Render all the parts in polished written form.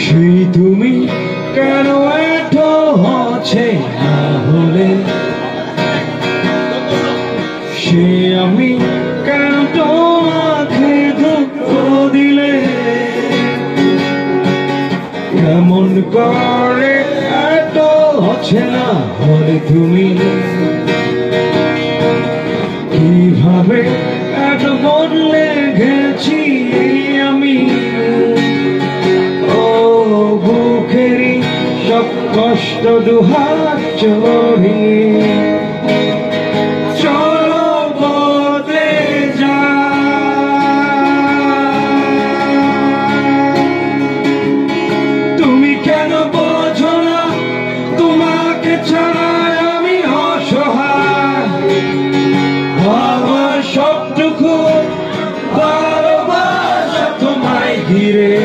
সেই তুমি কেন এত হচ্ছে না হলে, সে আমি কেন তোমাকে দুঃখ দিলে, কেমন করে এত হচ্ছে না হলে তুমি, কিভাবে এত বদলে গেছি আমি। ও বুকেরই সব কষ্ট দুহাত জড়িয়ে চলো বদলে যা। তুমি কেন বোঝো না তোমাকে ছাড়া আমি অসহায়, আমার সবটুকু ভালোবাসা তোমায় ঘিরে,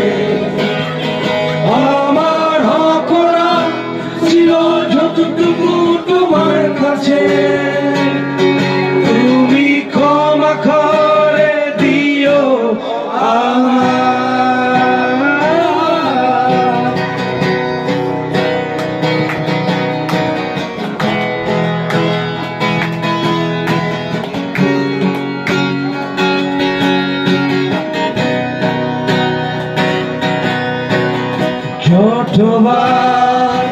আমার অপরাধ ছিল যতটুকু তোমার কাছে, তুমি ক্ষমা করে দিও আমায়। যতবার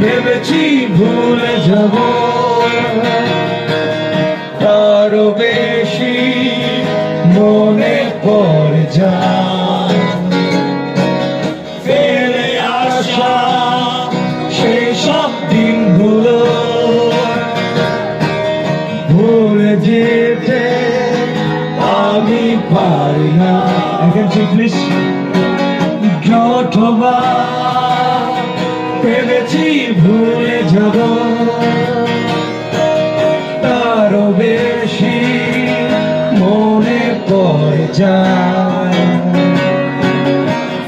ভেবেছি ভুলে যাব, আরো বেশি মনে পড়ে যায় ফেলে আসা সেই সব দিনগুলো, ভুলে যেতে আমি পারি না। প্লিজ। যতবার ভেবেছি ভুলে যাব, তারও বেশি মনে পড়ে যায়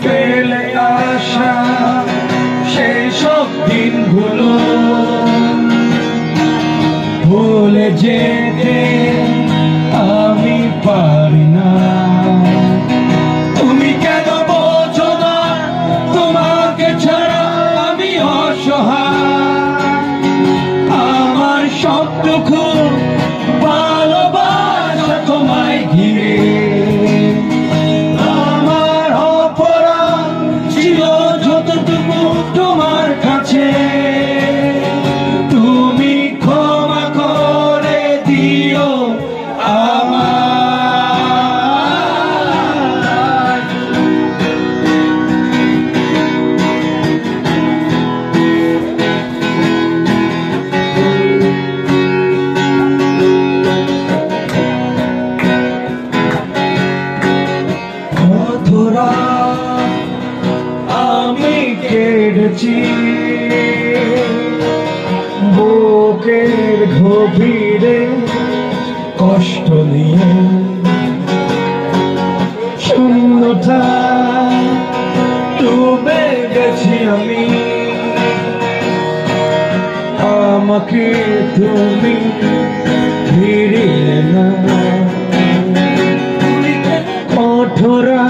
ফেলে আসা সেই সব দিনগুলো, ভুলে যেতে আমি পারি না। তুমি কেন বোঝো না তোমাকে ছাড়া আমি অসহায়, আমার সবটুকু ভালোবাসা তোমায় ঘিরে, আমার অপরাধ ছিল যতটুকু তোমার কাছে, তুমি ক্ষমা করে দিও আমায়। আমি কেটেছি বুকের গভীরে কষ্ট নিয়ে, শূন্যতা ডুবে গেছি আমি, আমাকে তুমি ফিরিয়ে না। কঠোরা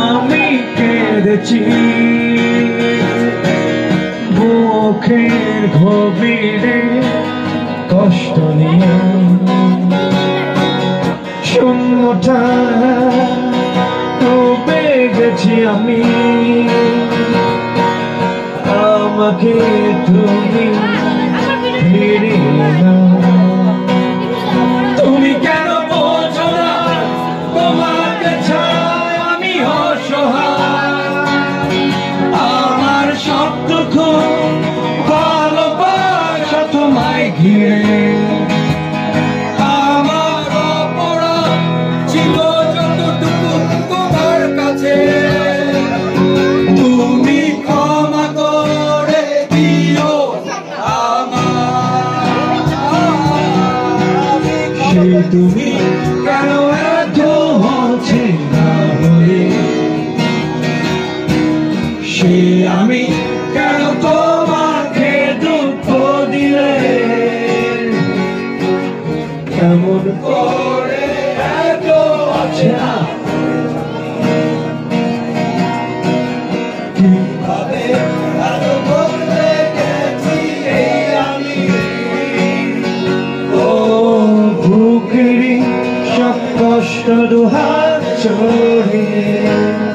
আমি কেঁদেছি বুকের গভীরে কষ্ট নিয়ে, শূন্যতা ডুবে গেছি আমি, আমাকে তুমি ফিরিয়ে না। তুমি কেন বোঝো না তোমাকে ছাড়া আমি অসহায়, আমার সবটুকু ভালোবাসা তোমায় ঘিরে, আমার অপরাধ ছিল যতটুকু তোমার কাছে, তুমি ক্ষমা করে দিও আমায়। সহিত